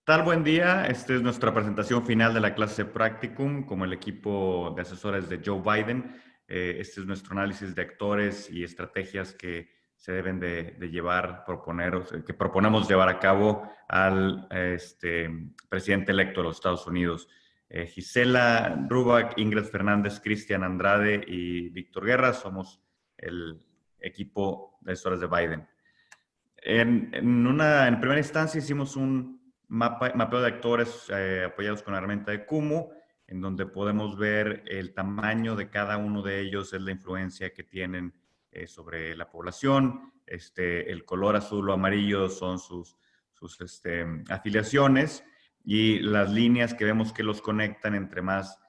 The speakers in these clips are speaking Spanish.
Tal buen día, esta es nuestra presentación final de la clase Practicum como el equipo de asesores de Joe Biden. Este es nuestro análisis de actores y estrategias que se deben de llevar, proponer, o sea, que proponemos llevar a cabo al presidente electo de los Estados Unidos. Gisela Rubac, Ingrid Fernández, Cristian Andrade y Víctor Guerra somos el equipo de asesores de Biden. En primera instancia hicimos un mapeo de actores apoyados con la herramienta de Kumu, en donde podemos ver el tamaño de cada uno de ellos, es la influencia que tienen sobre la población. El color azul o amarillo son sus afiliaciones, y las líneas que vemos que los conectan, entre más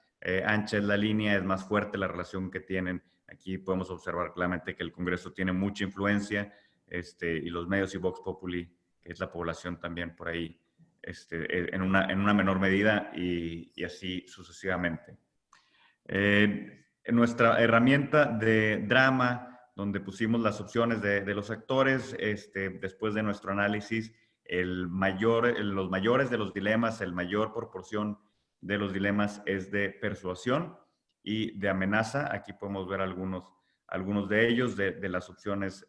ancha es la línea, es más fuerte la relación que tienen. Aquí podemos observar claramente que el Congreso tiene mucha influencia, y los medios y Vox Populi, que es la población también por ahí, en una menor medida, y así sucesivamente. En nuestra herramienta de drama, donde pusimos las opciones de los actores, después de nuestro análisis, los mayores de los dilemas, el mayor proporción de los dilemas es de persuasión y de amenaza. Aquí podemos ver algunos de ellos, de las opciones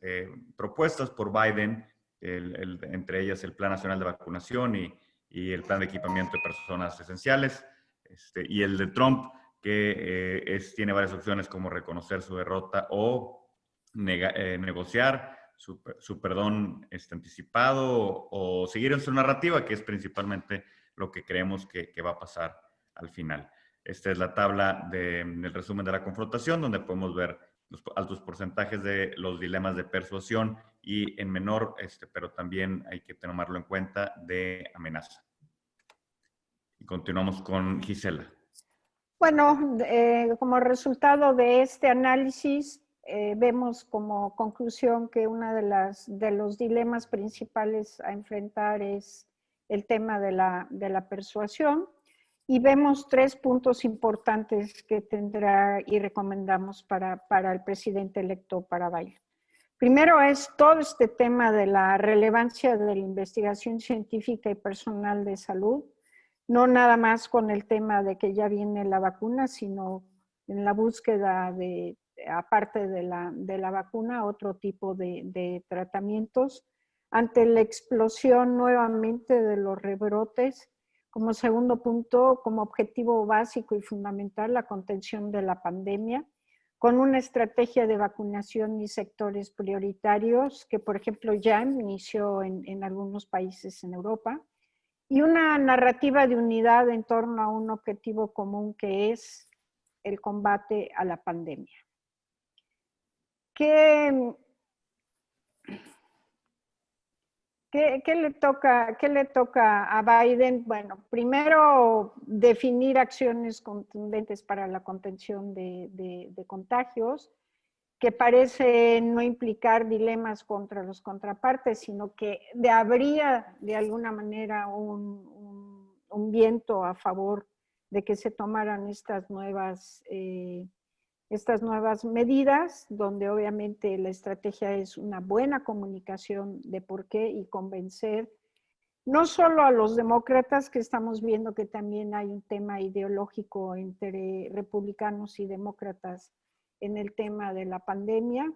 propuestas por Biden, entre ellas el Plan Nacional de Vacunación y el Plan de Equipamiento de Personas Esenciales, y el de Trump, que tiene varias opciones como reconocer su derrota o negociar su perdón anticipado, o seguir en su narrativa, que es principalmente lo que creemos que va a pasar al final. Esta es la tabla del resumen de la confrontación, donde podemos ver los altos porcentajes de los dilemas de persuasión y en menor, pero también hay que tomarlo en cuenta, de amenaza. Y continuamos con Gisela. Bueno, como resultado de este análisis, vemos como conclusión que uno de los dilemas principales a enfrentar es el tema de la persuasión, y vemos 3 puntos importantes que tendrá y recomendamos para el presidente electo, para Biden. Primero es todo este tema de la relevancia de la investigación científica y personal de salud, no nada más con el tema de que ya viene la vacuna, sino en la búsqueda de, aparte de la vacuna, otro tipo de tratamientos ante la explosión nuevamente de los rebrotes. Como segundo punto, como objetivo básico y fundamental, la contención de la pandemia, con una estrategia de vacunación y sectores prioritarios que, por ejemplo, ya inició en algunos países en Europa, y una narrativa de unidad en torno a un objetivo común, que es el combate a la pandemia. ¿Qué le toca a Biden? Bueno, primero, definir acciones contundentes para la contención de contagios, que parece no implicar dilemas contra los contrapartes, sino que habría de alguna manera un viento a favor de que se tomaran estas nuevas medidas, donde obviamente la estrategia es una buena comunicación de por qué, y convencer no solo a los demócratas, que estamos viendo que también hay un tema ideológico entre republicanos y demócratas en el tema de la pandemia,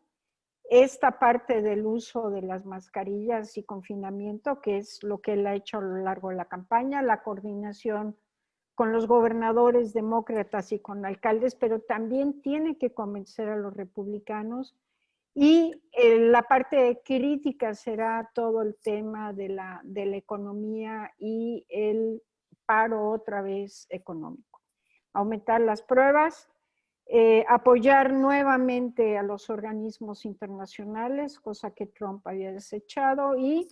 esta parte del uso de las mascarillas y confinamiento, que es lo que él ha hecho a lo largo de la campaña, la coordinación con los gobernadores demócratas y con alcaldes, pero también tiene que convencer a los republicanos. Y la parte crítica será todo el tema de la economía y el paro otra vez económico. Aumentar las pruebas, apoyar nuevamente a los organismos internacionales, cosa que Trump había desechado, y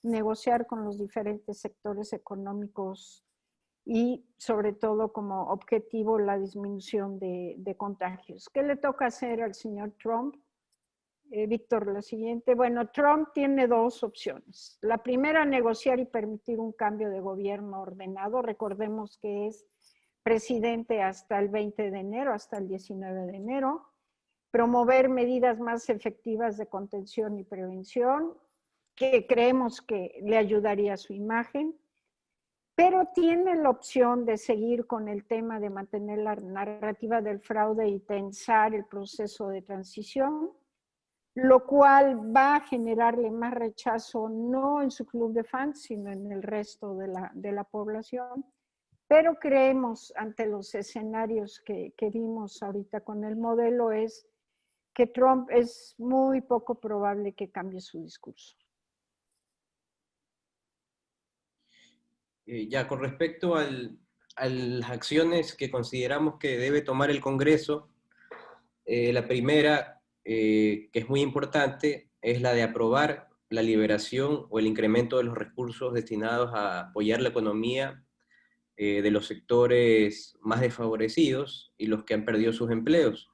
negociar con los diferentes sectores económicos, y sobre todo como objetivo la disminución de contagios. ¿Qué le toca hacer al señor Trump? Víctor, lo siguiente. Bueno, Trump tiene 2 opciones. La primera, negociar y permitir un cambio de gobierno ordenado. Recordemos que es presidente hasta el 20 de enero, hasta el 19 de enero. Promover medidas más efectivas de contención y prevención. que creemos que le ayudaría a su imagen, pero tiene la opción de seguir con el tema de mantener la narrativa del fraude y tensar el proceso de transición, lo cual va a generarle más rechazo no en su club de fans, sino en el resto de la población. Pero creemos, ante los escenarios que vimos ahorita con el modelo, es que Trump es muy poco probable que cambie su discurso. Ya, con respecto a las acciones que consideramos que debe tomar el Congreso, la primera, que es muy importante, es la de aprobar la liberación o el incremento de los recursos destinados a apoyar la economía de los sectores más desfavorecidos y los que han perdido sus empleos.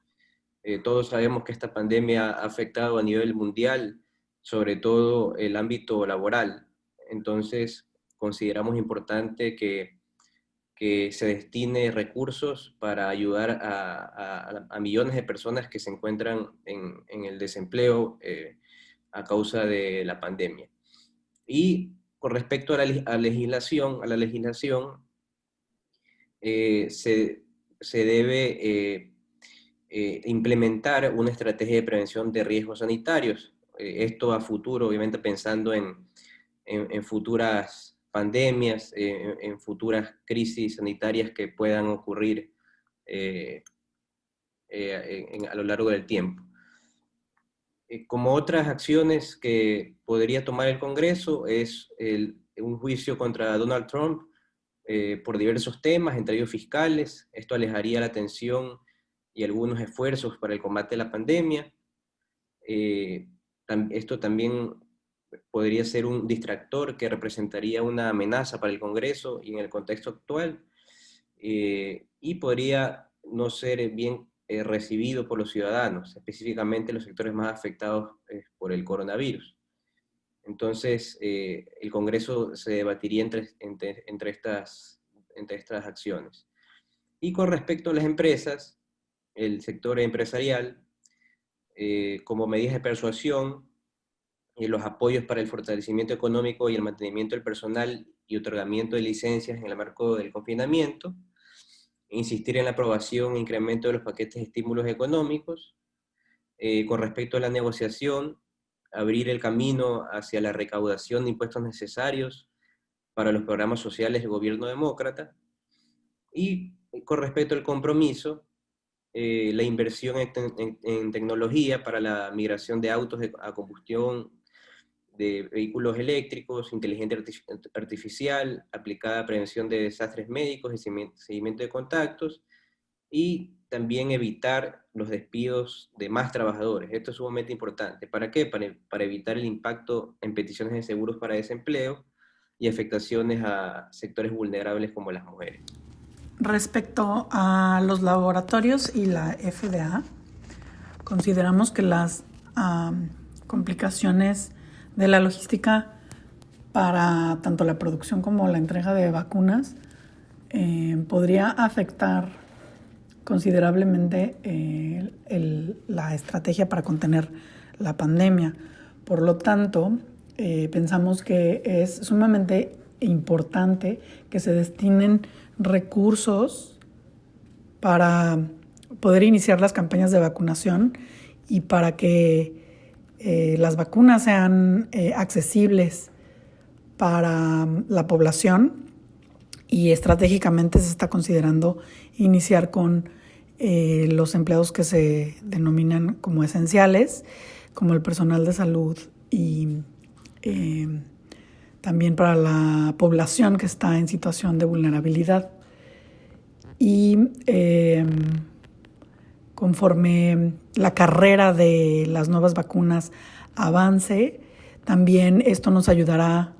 Todos sabemos que esta pandemia ha afectado a nivel mundial, sobre todo el ámbito laboral. Entonces, consideramos importante que se destine recursos para ayudar a millones de personas que se encuentran en el desempleo a causa de la pandemia. Y con respecto a la legislación, se debe implementar una estrategia de prevención de riesgos sanitarios. Esto a futuro, obviamente pensando en futuras pandemias, en futuras crisis sanitarias que puedan ocurrir a lo largo del tiempo. Como otras acciones que podría tomar el Congreso es un juicio contra Donald Trump por diversos temas, entre ellos fiscales. Esto alejaría la atención y algunos esfuerzos para el combate de la pandemia. Esto también podría ser un distractor que representaría una amenaza para el Congreso y en el contexto actual, y podría no ser bien recibido por los ciudadanos, específicamente los sectores más afectados por el coronavirus. Entonces, el Congreso se debatiría entre estas acciones. Y con respecto a las empresas, el sector empresarial, como medidas de persuasión, los apoyos para el fortalecimiento económico y el mantenimiento del personal y otorgamiento de licencias en el marco del confinamiento, insistir en la aprobación e incremento de los paquetes de estímulos económicos. Con respecto a la negociación, abrir el camino hacia la recaudación de impuestos necesarios para los programas sociales del gobierno demócrata. Y con respecto al compromiso, la inversión en tecnología para la migración de autos a combustión, de vehículos eléctricos, inteligencia artificial, aplicada a prevención de desastres médicos y seguimiento de contactos, y también evitar los despidos de más trabajadores. Esto es sumamente importante. ¿Para qué? Para evitar el impacto en peticiones de seguros para desempleo y afectaciones a sectores vulnerables como las mujeres. Respecto a los laboratorios y la FDA, consideramos que las complicaciones de la logística para tanto la producción como la entrega de vacunas podría afectar considerablemente la estrategia para contener la pandemia. Por lo tanto, pensamos que es sumamente importante que se destinen recursos para poder iniciar las campañas de vacunación y para que las vacunas sean accesibles para la población, y estratégicamente se está considerando iniciar con los empleados que se denominan como esenciales, como el personal de salud, y también para la población que está en situación de vulnerabilidad. Y conforme la carrera de las nuevas vacunas avance, también esto nos ayudará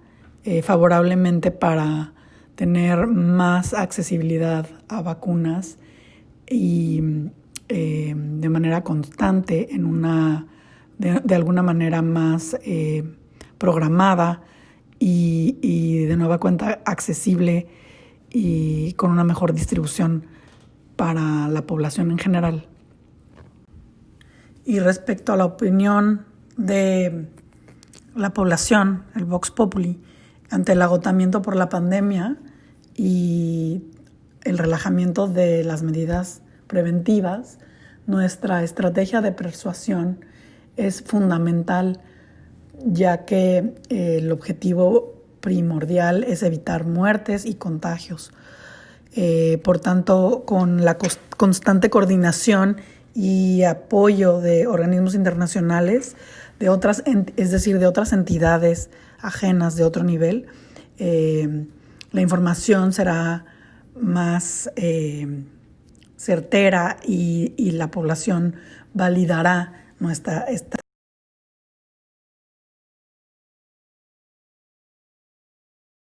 favorablemente para tener más accesibilidad a vacunas y de manera constante, de alguna manera más programada y de nueva cuenta accesible y con una mejor distribución para la población en general. Y respecto a la opinión de la población, el Vox Populi, ante el agotamiento por la pandemia y el relajamiento de las medidas preventivas, nuestra estrategia de persuasión es fundamental, ya que el objetivo primordial es evitar muertes y contagios. Por tanto, con la constante coordinación y apoyo de organismos internacionales, es decir, de otras entidades ajenas de otro nivel, la información será más certera y la población validará nuestra